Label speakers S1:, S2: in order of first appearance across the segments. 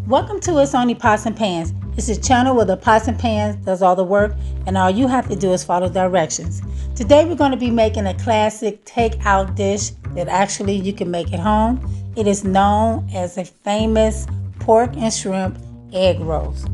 S1: Welcome to It's Only Pots and Pans. It's a channel where the pots and pans does all the work and all you have to do is follow directions. Today we're going to be making a classic takeout dish that actually you can make at home. It is known as a famous pork and shrimp egg rolls.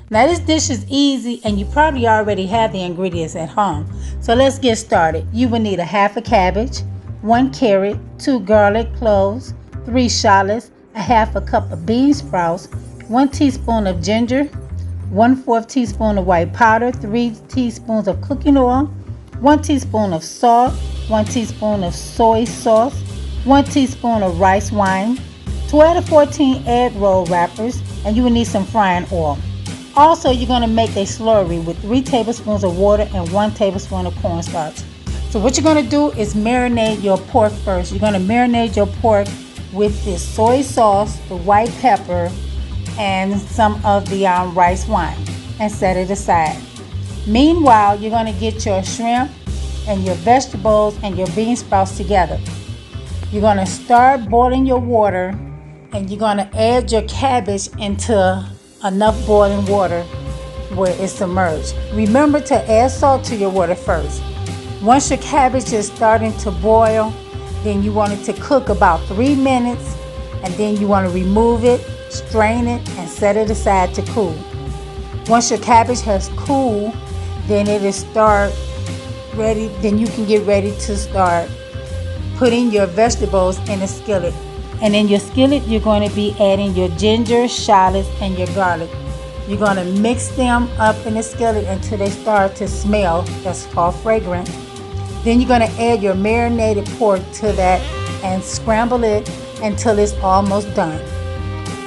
S1: Now this dish is easy and you probably already have the ingredients at home. So let's get started. You will need a half a cabbage, 1 carrot, 2 garlic cloves, 3 shallots, a half a cup of bean sprouts, 1 teaspoon of ginger, 1/4 teaspoon of white powder, 3 teaspoons of cooking oil, 1 teaspoon of salt, 1 teaspoon of soy sauce, 1 teaspoon of rice wine, 12 to 14 egg roll wrappers, and you will need some frying oil. Also, you're going to make a slurry with 3 tablespoons of water and 1 tablespoon of cornstarch. So what you're going to do is marinate your pork first. You're going to marinate your pork with this soy sauce, the white pepper, and some of the rice wine, and set it aside. Meanwhile, you're going to get your shrimp and your vegetables and your bean sprouts together. You're going to start boiling your water, and you're going to add your cabbage into enough boiling water where it's submerged. Remember to add salt to your water first. Once your cabbage is starting to boil, then you want it to cook about 3 minutes, and then you want to remove it, strain it, and set it aside to cool. Once your cabbage has cooled, then it is start ready. Then you can get ready to start putting your vegetables in a skillet. And in your skillet, you're going to be adding your ginger, shallots, and your garlic. You're going to mix them up in the skillet until they start to smell. That's called fragrant. Then you're going to add your marinated pork to that and scramble it until it's almost done.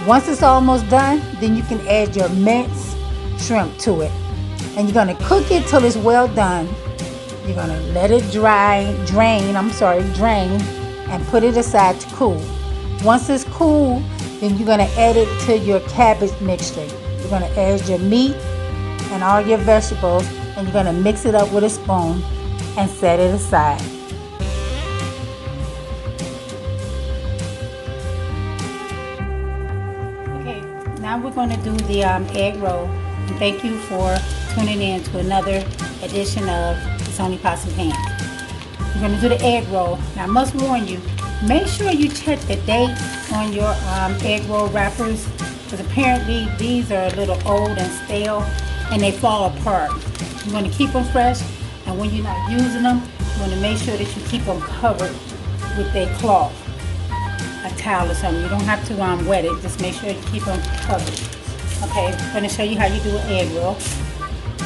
S1: Once it's almost done, then you can add your minced shrimp to it. And you're going to cook it till it's well done. You're going to let it drain, and put it aside to cool. Once it's cool, then you're going to add it to your cabbage mixture. You're going to add your meat and all your vegetables, and you're going to mix it up with a spoon and set it aside. Now we're going to do the egg roll, and thank you for tuning in to another edition of It's Only Pots and Pans. We're going to do the egg roll. Now I must warn you, make sure you check the date on your egg roll wrappers, because apparently these are a little old and stale and they fall apart. You want to keep them fresh, and when you're not using them, you want to make sure that you keep them covered with a cloth, a towel or something. You don't have to wet it, just make sure you keep them covered. Okay, I'm going to show you how you do an egg roll.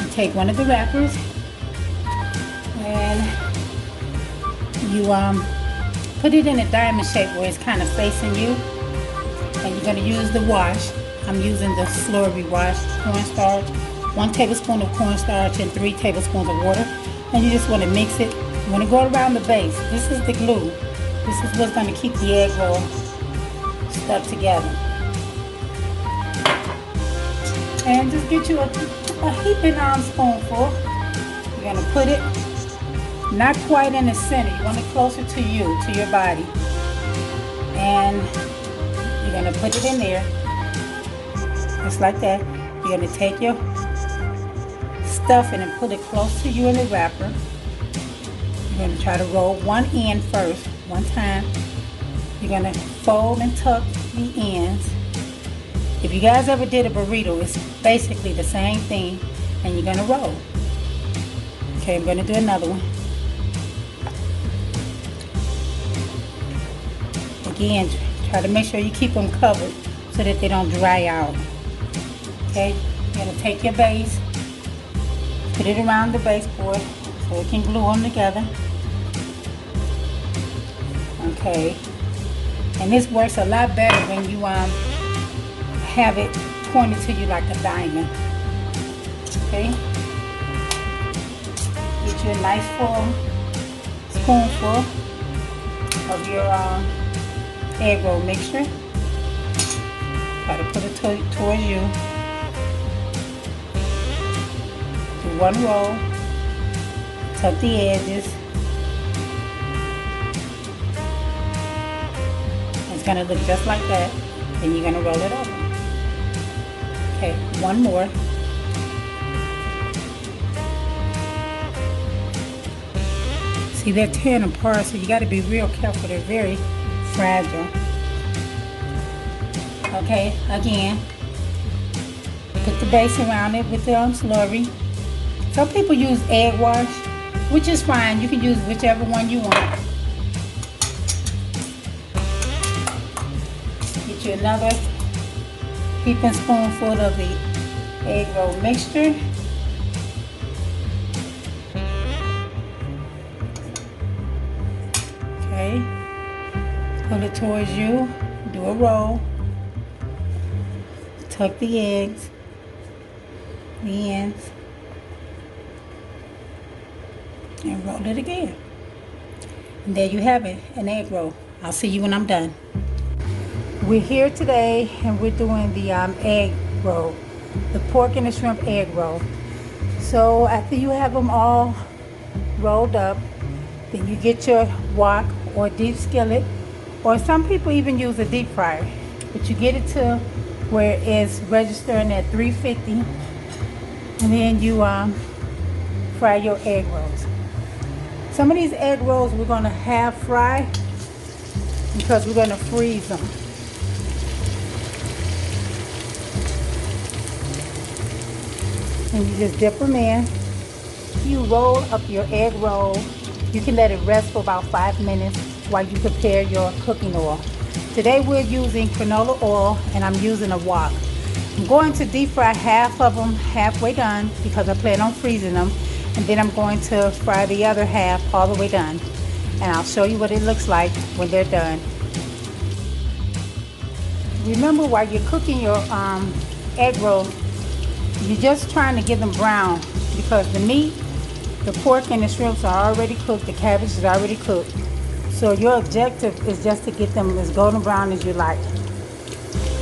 S1: You take one of the wrappers and you put it in a diamond shape where it's kind of facing you, and you're going to use the wash. I'm using the slurry wash, cornstarch, 1 tablespoon of cornstarch and 3 tablespoons of water, and you just want to mix it. You want to go around the base. This is the glue. This is what's going to keep the egg roll stuck together. And just get you a heaping spoonful. You're going to put it not quite in the center. You want it closer to you, to your body. And you're going to put it in there. Just like that. You're going to take your stuffing and put it close to you in the wrapper. You're going to try to roll one end first. One time. You're going to fold and tuck the ends. If you guys ever did a burrito, it's basically the same thing, and you're going to roll. Okay, I'm going to do another one. Again, try to make sure you keep them covered so that they don't dry out. Okay, you're going to take your base, put it around the baseboard so it can glue them together. Okay, and this works a lot better when you have it pointed to you like a diamond. Okay, get you a nice full spoonful of your egg roll mixture. Try to put it towards you. Do one roll, tuck the edges. It's going to look just like that. Then you're going to roll it over. Okay, one more. See, they're tearing apart, so you got to be real careful. They're very fragile. Okay, again, put the base around it with the slurry. Some people use egg wash, which is fine. You can use whichever one you want. Get you another heaping spoonful of the egg roll mixture. Okay, pull it towards you, do a roll, tuck the eggs, the ends, and roll it again. And there you have it, an egg roll. I'll see you when I'm done. We're here today and we're doing the egg roll, the pork and the shrimp egg roll. So after you have them all rolled up, then you get your wok or deep skillet, or some people even use a deep fryer, but you get it to where it's registering at 350, and then you fry your egg rolls. Some of these egg rolls we're going to half fry because we're going to freeze them. And you just dip them in. You roll up your egg roll. You can let it rest for about 5 minutes while you prepare your cooking oil. Today we're using canola oil and I'm using a wok. I'm going to deep fry half of them halfway done because I plan on freezing them, and then I'm going to fry the other half all the way done, and I'll show you what it looks like when they're done. Remember, while you're cooking your egg rolls, you're just trying to get them brown because the meat, the pork and the shrimps are already cooked, the cabbage is already cooked. So your objective is just to get them as golden brown as you like.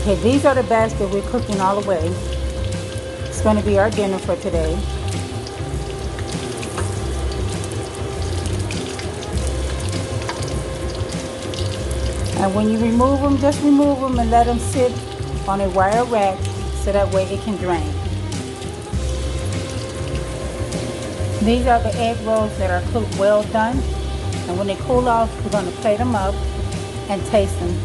S1: Okay, these are the batch that we're cooking all the way. It's going to be our dinner for today. And when you remove them, just remove them and let them sit on a wire rack so that way it can drain. These are the egg rolls that are cooked well done. And when they cool off, we're going to plate them up and taste them.